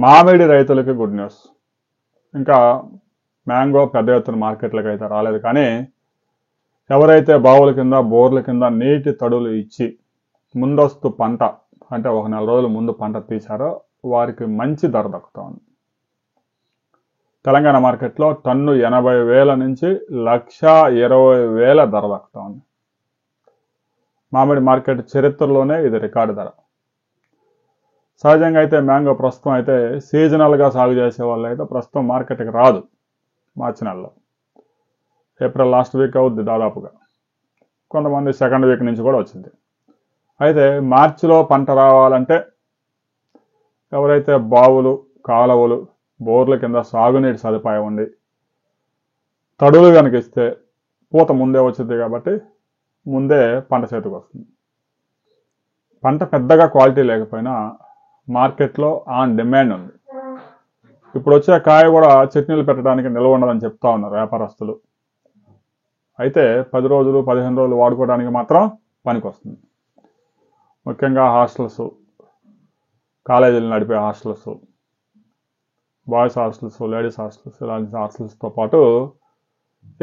మామిడి రైతులకి good news. ఇంకా మ్యాంగో పెద్ద ఎత్తున మార్కెట్లకు అయితే రాలేదు, కానీ ఎవరైతే బావుల కింద బోర్ల కింద నీటి తడులు ఇచ్చి ముందస్తు పంట అంటే ఒక నెల రోజుల ముందు పంట తీశారో వారికి మంచి ధర దక్కుతోంది. తెలంగాణ మార్కెట్లో టన్ను 80,000 నుంచి 1,20,000 ధర దక్కుతోంది. మామిడి మార్కెట్ చరిత్రలోనే ఇది రికార్డు ధర. సహజంగా అయితే మ్యాంగో ప్రస్తుతం అయితే సీజనల్గా సాగు చేసే వాళ్ళు అయితే ప్రస్తుతం మార్కెట్కి రాదు. మార్చి నెలలో ఏప్రిల్ లాస్ట్ వీక్ అవుద్ది దాదాపుగా, కొంతమంది సెకండ్ వీక్ నుంచి కూడా వచ్చింది. అయితే మార్చిలో పంట రావాలంటే ఎవరైతే బావులు కాలువలు బోర్ల కింద సాగునీటి సదుపాయం ఉండి తడులు కనుక ఇస్తే పూత ముందే వచ్చింది కాబట్టి ముందే పంట చేతికి వస్తుంది. పంట పెద్దగా క్వాలిటీ లేకపోయినా మార్కెట్లో ఆన్ డిమాండ్ ఉంది. ఇప్పుడు వచ్చే కాయ కూడా చట్నీలు పెట్టడానికి నిల్వ ఉండదని చెప్తా ఉన్నారు వ్యాపారస్తులు. అయితే 10 రోజులు 15 రోజులు వాడుకోవడానికి మాత్రం పనికి వస్తుంది. ముఖ్యంగా హాస్టల్స్, కాలేజీలు నడిపే hostels, boys hostels, ladies hostels, ఇలాంటి హాస్టల్స్తో పాటు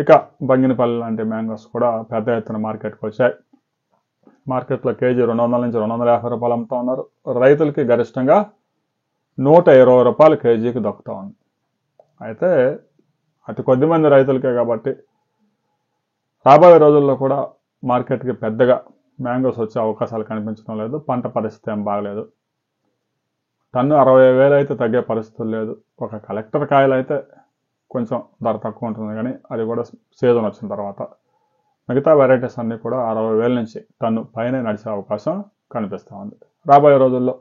ఇక బంగినపల్లి లాంటి మ్యాంగోస్ కూడా పెద్ద ఎత్తున మార్కెట్కి వచ్చాయి. మార్కెట్లో కేజీ 200 నుంచి 250 రూపాయలు అమ్ముతా ఉన్నారు. రైతులకి గరిష్టంగా 120 రూపాయలు కేజీకి దక్కుతూ ఉంది. అయితే అతి కొద్ది మంది రైతులకే కాబట్టి రాబోయే రోజుల్లో కూడా మార్కెట్కి పెద్దగా మ్యాంగోస్ వచ్చే అవకాశాలు కనిపించడం లేదు. పంట పరిస్థితి ఏం బాగలేదు. టన్ను 60,000 అయితే తగ్గే పరిస్థితులు లేదు. ఒక కలెక్టర్ కాయలు అయితే కొంచెం ధర తక్కువ ఉంటుంది, కానీ అది కూడా సీజన్ వచ్చిన తర్వాత. మిగతా వెరైటీస్ అన్నీ కూడా 60,000 నుంచి టన్ను పైన నడిచే అవకాశం కనిపిస్తూ ఉంది. రాబోయే రోజుల్లో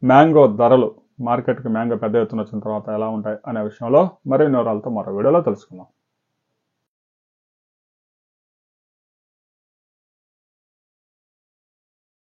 మ్యాంగో ధరలు మార్కెట్కి మ్యాంగో పెద్ద ఎత్తున వచ్చిన తర్వాత ఎలా ఉంటాయి అనే విషయంలో మరిన్ని వివరాలతో మరో వీడియోలో తెలుసుకుందాం.